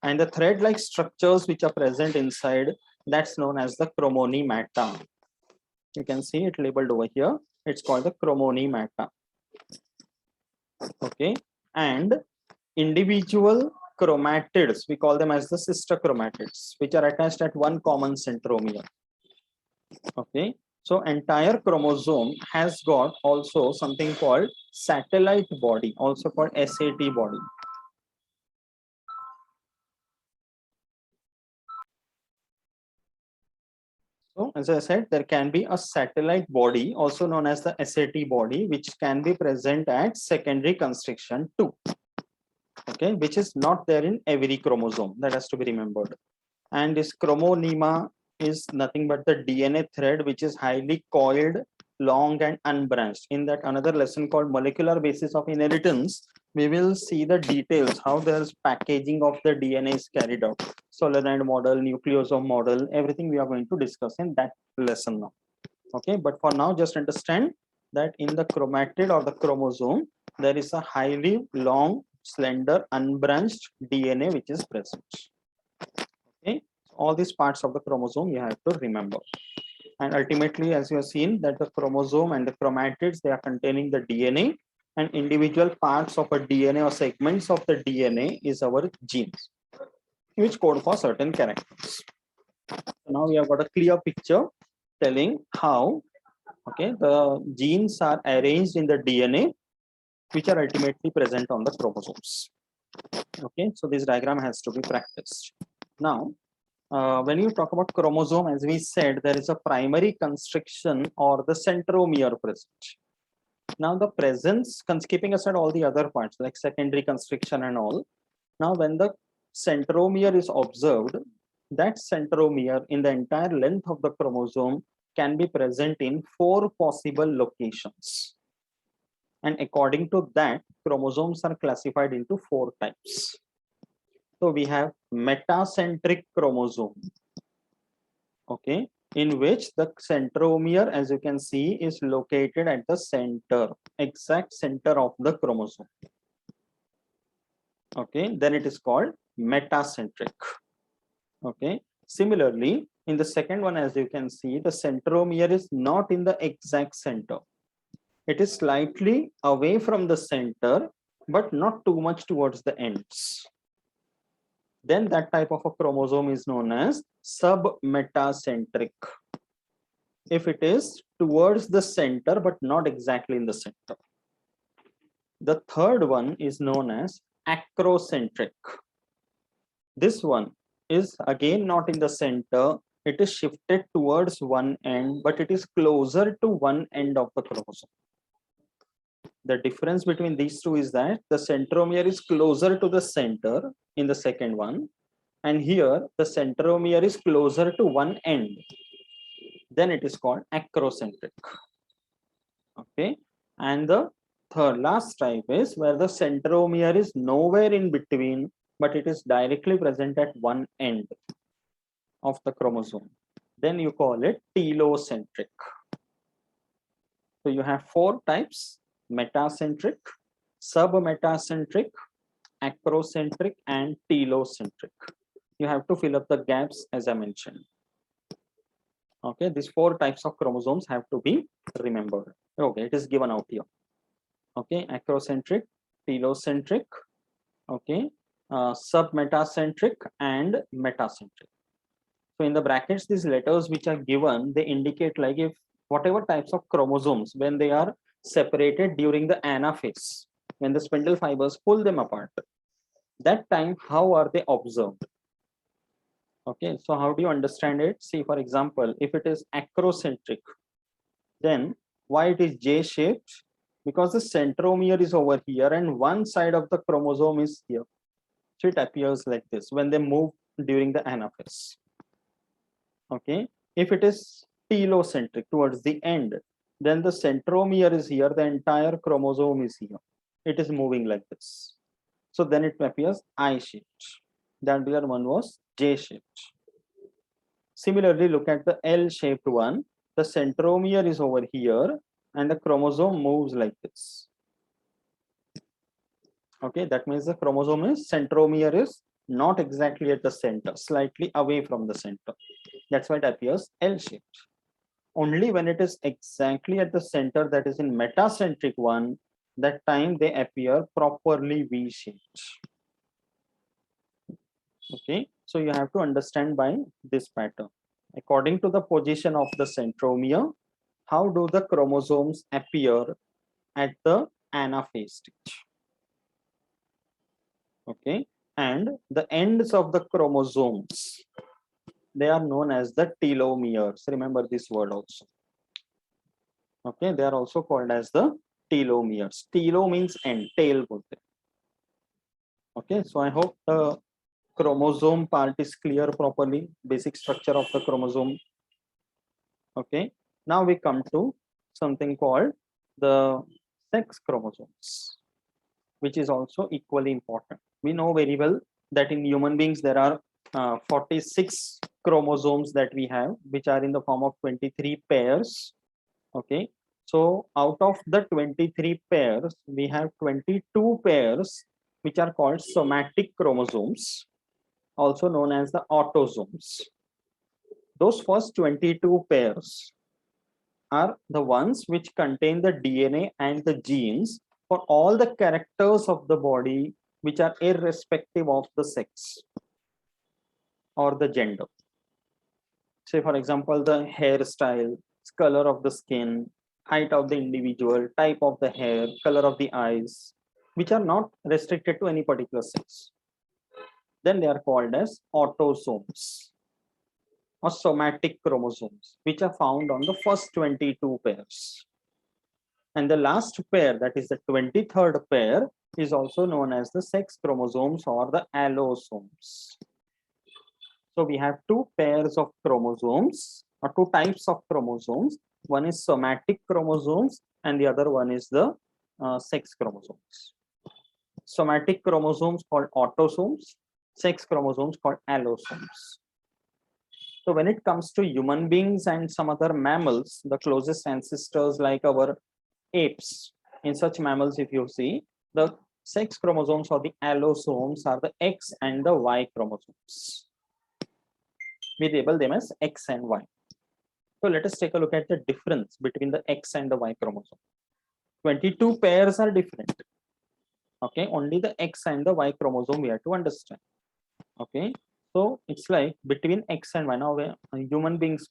And the thread-like structures which are present inside, that's known as the chromonematta. You can see it labeled over here. It's called the chromonematta. Okay, and individual chromatids, we call them as the sister chromatids, which are attached at one common centromere. Okay, so entire chromosome has got also something called satellite body, also called SAT body. So as I said, there can be a satellite body, also known as the SAT body, which can be present at secondary constriction too. Okay, which is not there in every chromosome. That has to be remembered. And this chromonema is nothing but the DNA thread, which is highly coiled, long and unbranched. In that another lesson called molecular basis of inheritance, we will see the details, how there's packaging of the DNA is carried out. Solenoid model, nucleosome model, everything we are going to discuss in that lesson now. Okay, but for now, just understand that in the chromatid or the chromosome, there is a highly long, slender, unbranched DNA which is present. Okay, all these parts of the chromosome you have to remember. And ultimately, as you have seen, that the chromosome and the chromatids, they are containing the DNA, and individual parts of a DNA or segments of the DNA is our genes, which code for certain characters. So now we have got a clear picture telling how, okay, the genes are arranged in the DNA, which are ultimately present on the chromosomes. Okay, so this diagram has to be practiced. Now, when you talk about chromosome, as we said, there is a primary constriction or the centromere present. Now the presence, keeping aside all the other parts like secondary constriction and all, now when the centromere is observed, that centromere in the entire length of the chromosome can be present in 4 possible locations. And according to that, chromosomes are classified into 4 types. So we have metacentric chromosome, okay, in which the centromere, as you can see, is located at the center, exact center of the chromosome. Okay, then it is called metacentric. Okay, similarly, in the second one, as you can see, the centromere is not in the exact center. It is slightly away from the center, but not too much towards the ends. Then that type of a chromosome is known as submetacentric. If it is towards the center, but not exactly in the center. The third one is known as acrocentric. This one is again not in the center. It is shifted towards one end, but it is closer to one end of the chromosome. The difference between these two is that the centromere is closer to the center in the second one, and here the centromere is closer to one end. Then it is called acrocentric. Okay, and the last type is where the centromere is nowhere in between, but it is directly present at one end of the chromosome. Then you call it telocentric. So you have 4 types: metacentric, submetacentric, acrocentric, and telocentric. You have to fill up the gaps as I mentioned. Okay, these 4 types of chromosomes have to be remembered. Okay, it is given out here. Okay, acrocentric, telocentric, okay, submetacentric, and metacentric. So in the brackets, these letters which are given, they indicate like if whatever types of chromosomes, when they are separated during the anaphase, when the spindle fibers pull them apart, that time how are they observed? Okay, so how do you understand it? See, for example, if it is acrocentric, then why it is J-shaped? Because the centromere is over here and one side of the chromosome is here. So it appears like this when they move during the anaphase. Okay, if it is telocentric towards the end, then the centromere is here, the entire chromosome is here. It is moving like this. So then it appears I-shaped. The other one was J-shaped. Similarly, look at the L-shaped one. The centromere is over here and the chromosome moves like this. Okay, that means the chromosome is centromere is not exactly at the center, slightly away from the center. That's why it appears L-shaped. Only when it is exactly at the center, that is in metacentric one, that time they appear properly V-shaped. Okay, so you have to understand by this pattern. According to the position of the centromere, how do the chromosomes appear at the anaphase stage? Okay, and the ends of the chromosomes, they are known as the telomeres. Remember this word also. Okay, they are also called as the telomeres. Telo means end, tail bolte. Okay, so I hope the chromosome part is clear properly, basic structure of the chromosome. Okay, now we come to something called the sex chromosomes, which is also equally important. We know very well that in human beings there are 46 chromosomes that we have, which are in the form of 23 pairs. Okay, so out of the 23 pairs, we have 22 pairs which are called somatic chromosomes, also known as the autosomes. Those first 22 pairs are the ones which contain the DNA and the genes for all the characters of the body which are irrespective of the sex or the gender. Say, for example, the hairstyle, color of the skin, height of the individual, type of the hair, color of the eyes, which are not restricted to any particular sex. Then they are called as autosomes or somatic chromosomes, which are found on the first 22 pairs. And the last pair, that is the 23rd pair, is also known as the sex chromosomes or the allosomes. So we have two pairs of chromosomes or two types of chromosomes. One is somatic chromosomes and the other one is the sex chromosomes. Somatic chromosomes called autosomes, sex chromosomes called allosomes. So when it comes to human beings and some other mammals, the closest ancestors like our apes, in such mammals, if you see, the sex chromosomes or the allosomes are the X and the Y chromosomes. We label them as X and Y. So let us take a look at the difference between the X and the Y chromosome. 22 pairs are different. Okay, only the X and the Y chromosome we have to understand. Okay, so it's like between X and Y. Now, human beings,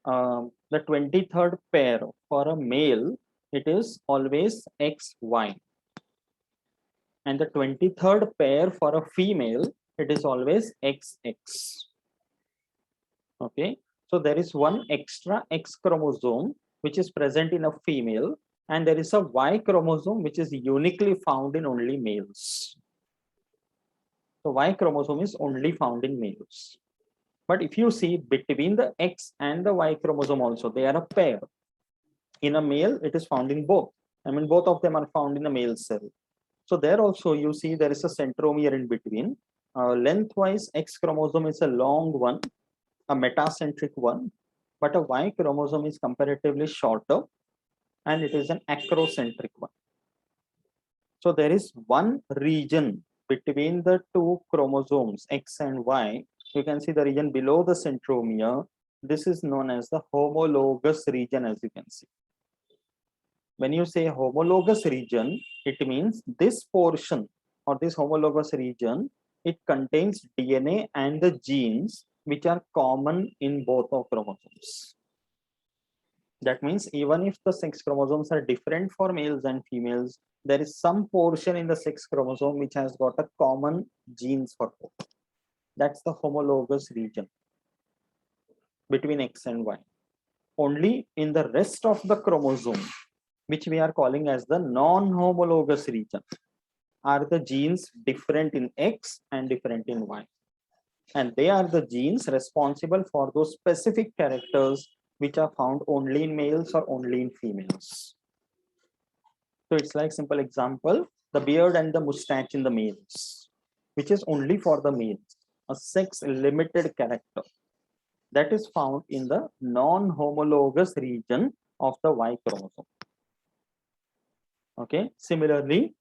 the 23rd pair for a male, it is always XY. And the 23rd pair for a female, it is always XX. Okay, so there is one extra X chromosome which is present in a female, and there is a Y chromosome which is uniquely found in only males. So Y chromosome is only found in males. But if you see between the X and the Y chromosome also, they are a pair. In a male, it is found in both. I mean, both of them are found in a male cell. So there also you see there is a centromere in between. Lengthwise, X chromosome is a long one, a metacentric one, but a Y chromosome is comparatively shorter and it is an acrocentric one. So there is one region between the two chromosomes, X and Y. You can see the region below the centromere. This is known as the homologous region, as you can see. When you say homologous region, it means this portion or this homologous region, it contains DNA and the genes which are common in both of chromosomes. That means even if the sex chromosomes are different for males and females, there is some portion in the sex chromosome which has got a common genes for both. That's the homologous region between X and Y. Only in the rest of the chromosome, which we are calling as the non-homologous region, are the genes different in X and different in Y. And they are the genes responsible for those specific characters which are found only in males or only in females. So it's like simple example, the beard and the mustache in the males, which is only for the males, a sex limited character that is found in the non-homologous region of the Y chromosome. Okay, similarly,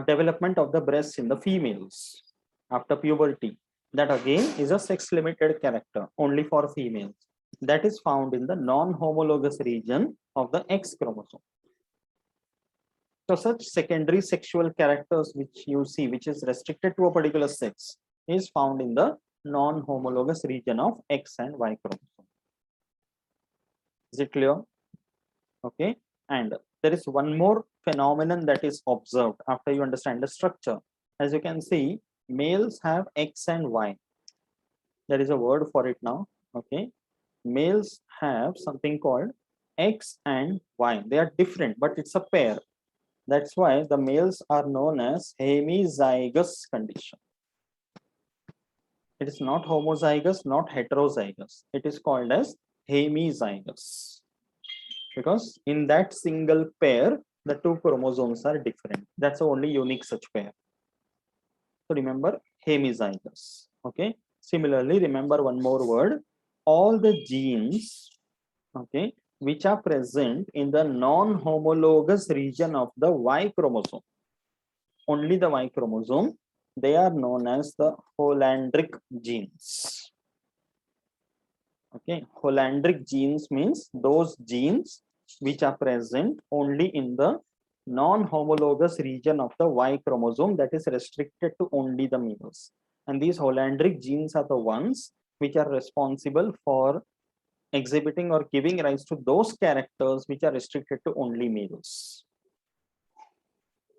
development of the breasts in the females after puberty, that again is a sex limited character only for females, that is found in the non-homologous region of the X chromosome. So such secondary sexual characters which you see, which is restricted to a particular sex, is found in the non-homologous region of X and Y chromosome. Is it clear? Okay, and there is one more phenomenon that is observed after you understand the structure. As you can see, males have X and Y. There is a word for it now. Okay, males have something called X and Y. They are different, but it's a pair. That's why the males are known as hemizygous condition. It is not homozygous, not heterozygous. It is called as hemizygous because in that single pair, the two chromosomes are different. That's the only unique such pair. So remember hemizygous. Okay. Similarly, remember one more word. All the genes, okay, which are present in the non-homologous region of the Y chromosome, only the Y chromosome, they are known as the Hollandric genes. Okay, Hollandric genes means those genes which are present only in the non-homologous region of the Y chromosome, that is restricted to only the males. And these Hollandric genes are the ones which are responsible for exhibiting or giving rise to those characters which are restricted to only males.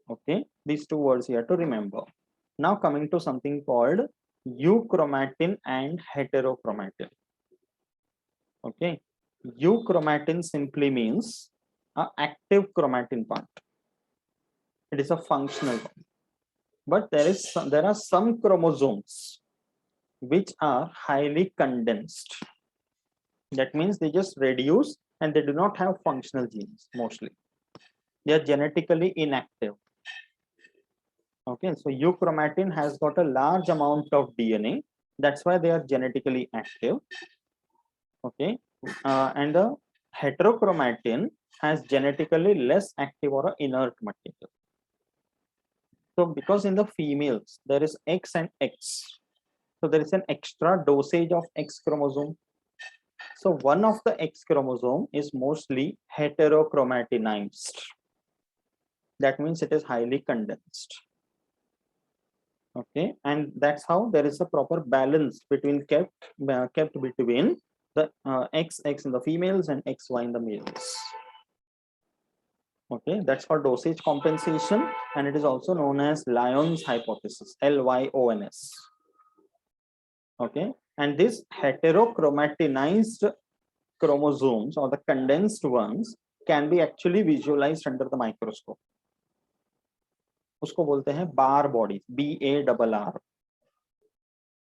Okay, these two words you have to remember. Now coming to something called euchromatin and heterochromatin. Okay, euchromatin simply means an active chromatin part. It is a functional one. But there are some chromosomes which are highly condensed. That means they just reduce and they do not have functional genes mostly. They are genetically inactive. Okay, so euchromatin has got a large amount of DNA. That's why they are genetically active. Okay, and the heterochromatin has genetically less active or inert material. So because in the females there is X and X, so there is an extra dosage of X chromosome. So one of the X chromosome is mostly heterochromatinized. That means it is highly condensed. Okay, and that's how there is a proper balance between kept between the XX in the females and XY in the males. Okay, that's for dosage compensation, and it is also known as Lyon's hypothesis, LYONS. Okay, and this heterochromatinized chromosomes or the condensed ones can be actually visualized under the microscope. उसको बोलते हैं bar bodies, BARR.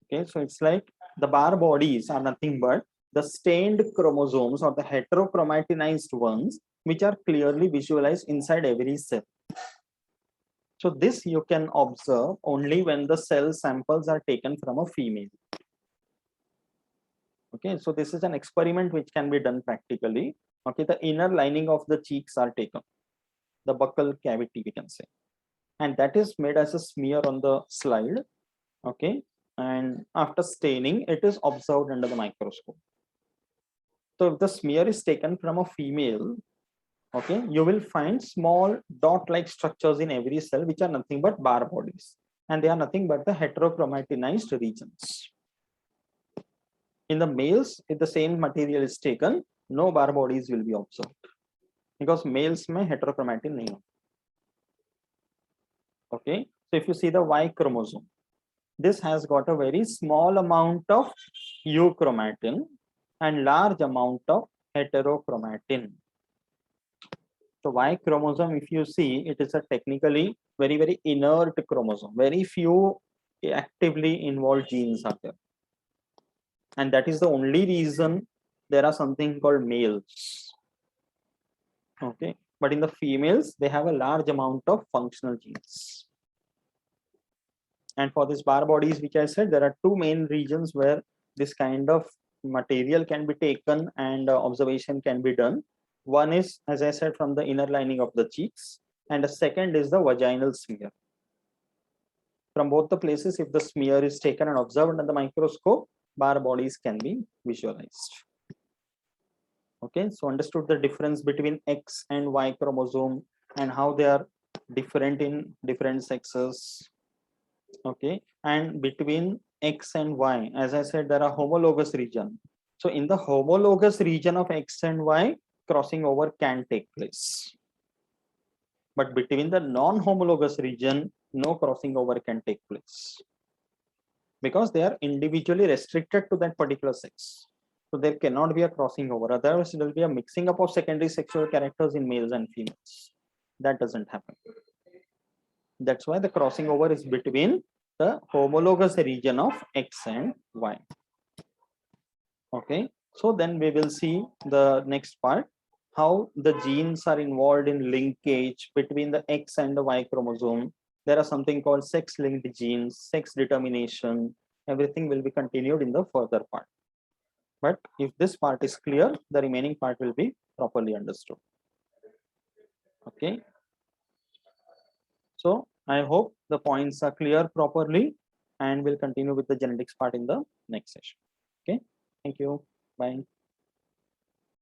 Okay, so it's like the bar bodies are nothing but the stained chromosomes or the heterochromatinized ones which are clearly visualized inside every cell. So this you can observe only when the cell samples are taken from a female. Okay, so this is an experiment which can be done practically. Okay, the inner lining of the cheeks are taken, the buccal cavity we can say, and that is made as a smear on the slide. Okay, and after staining it is observed under the microscope. So if the smear is taken from a female, okay, you will find small dot-like structures in every cell which are nothing but bar bodies, and they are nothing but the heterochromatinized regions. In the males, if the same material is taken, no bar bodies will be observed because males में heterochromatin नहीं हो. Okay, so if you see the Y chromosome, this has got a very small amount of euchromatin and large amount of heterochromatin. So Y chromosome, if you see, it is a technically very inert chromosome. Very few actively involved genes are there, and that is the only reason there are something called males. Okay, but in the females they have a large amount of functional genes. And for these bar bodies, which I said, there are two main regions where this kind of material can be taken and observation can be done. One is, as I said, from the inner lining of the cheeks, and the second is the vaginal smear. From both the places, if the smear is taken and observed under the microscope, bar bodies can be visualized. Okay, so understood the difference between X and Y chromosome and how they are different in different sexes. Okay, and between X and Y, as I said, there are homologous region. So in the homologous region of X and Y, crossing over can take place. But between the non-homologous region, no crossing over can take place. because they are individually restricted to that particular sex. So there cannot be a crossing over. Otherwise, there will be a mixing up of secondary sexual characters in males and females. That doesn't happen. That's why the crossing over is between the homologous region of X and Y. Okay, so then we will see the next part, how the genes are involved in linkage between the X and the Y chromosome. There are something called sex-linked genes, sex determination. Everything will be continued in the further part. But if this part is clear, the remaining part will be properly understood. Okay. So I hope the points are clear properly, and we'll continue with the genetics part in the next session. Okay. Thank you. Bye.